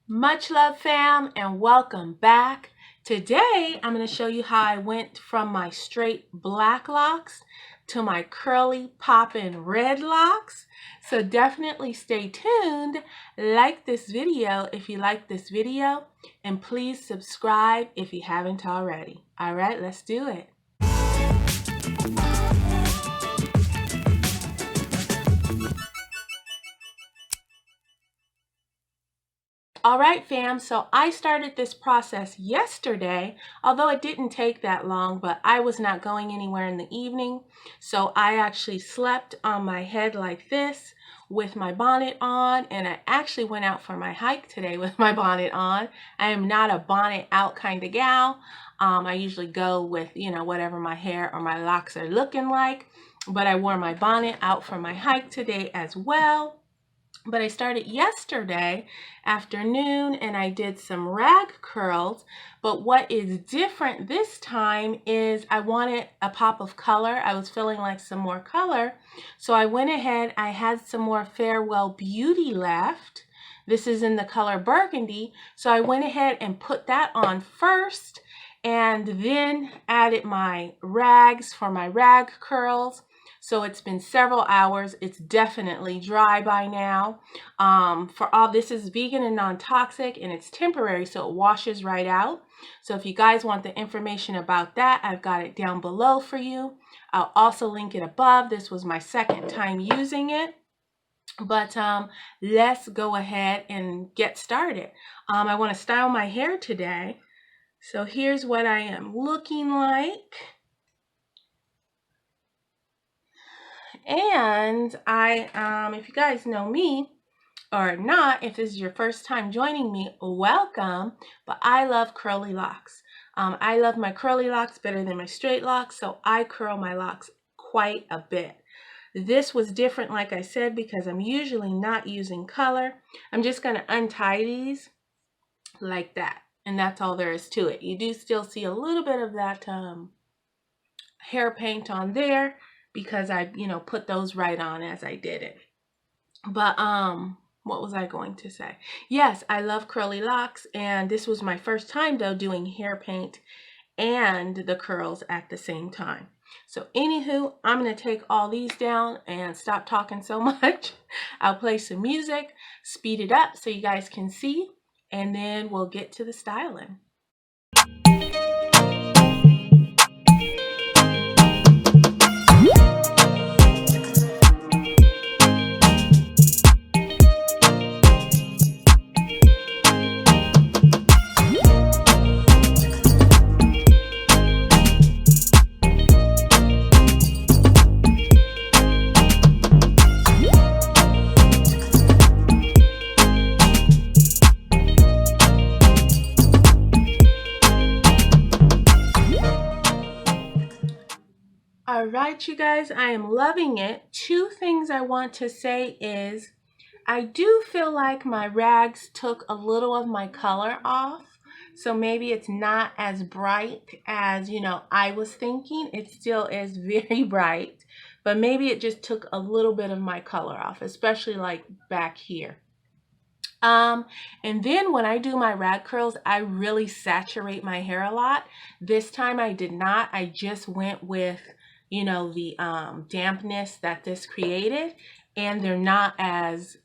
Much love, fam, and welcome back. Today, I'm going to show you how I went from my straight black locks to my curly poppin' red locks. So definitely stay tuned, like this video if you like this video, and please subscribe if you haven't already. All right, let's do it. All right, fam, so I started this process yesterday, although it didn't take that long, but I was not going anywhere in the evening. So I actually slept on my head like this with my bonnet on, and I actually went out for my hike today with my bonnet on. I am not a bonnet out kind of gal. I usually go with, whatever my hair or my locks are looking like, but I wore my bonnet out for my hike today as well. But I started yesterday afternoon and I did some rag curls. But what is different this time is I wanted a pop of color. I was feeling like some more color. So I went ahead, I had some more Farewell Beauty left. This is in the color burgundy. So I went ahead and put that on first and then added my rags for my rag curls. So it's been several hours. It's definitely dry by now. For all this is vegan and non-toxic and it's temporary, so it washes right out. So if you guys want the information about that, I've got it down below for you. I'll also link it above. This was my second time using it. But let's go ahead and get started. I want to style my hair today. So here's what I am looking like. And if you guys know me or not, if this is your first time joining me, welcome. But I love curly locks. I love my curly locks better than my straight locks, so I curl my locks quite a bit. This was different, like I said, because I'm usually not using color. I'm just going to untie these like that, and that's all there is to it. You do still see a little bit of that hair paint on there, because I, put those right on as I did it. But what was I going to say? Yes, I love curly locks, and this was my first time though doing hair paint and the curls at the same time. So anywho, I'm going to take all these down and stop talking so much. I'll play some music, speed it up so you guys can see, and then we'll get to the styling. All right, you guys, I am loving it. Two things I want to say is I do feel like my rags took a little of my color off. So maybe it's not as bright as, I was thinking. It still is very bright, but maybe it just took a little bit of my color off, especially like back here. And then when I do my rag curls, I really saturate my hair a lot. This time I did not. I just went with the dampness that this created, and they're not as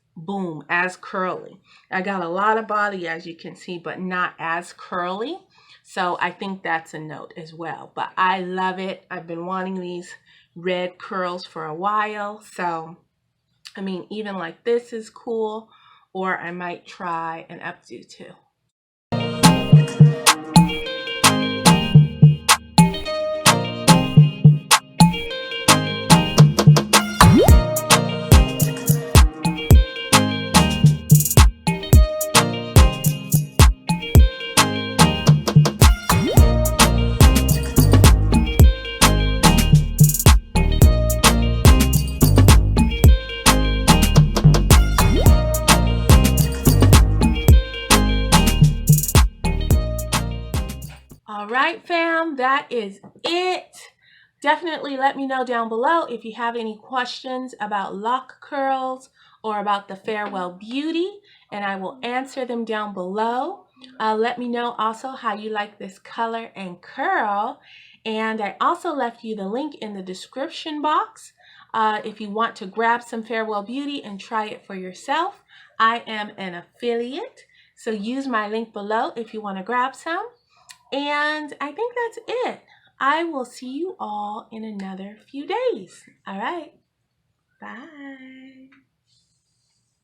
as curly. I got a lot of body, as you can see, but not as curly. So I think that's a note as well. But I love it. I've been wanting these red curls for a while. So, I mean, even like this is cool, or I might try an updo too. All right, fam, that is it. Definitely let me know down below if you have any questions about lock curls or about the Farewell Beauty. and I will answer them down below. Let me know also how you like this color and curl. And I also left you the link in the description box if you want to grab some Farewell Beauty and try it for yourself. I am an affiliate, so use my link below if you want to grab some. And I think that's it. I will see you all in another few days. All right. Bye.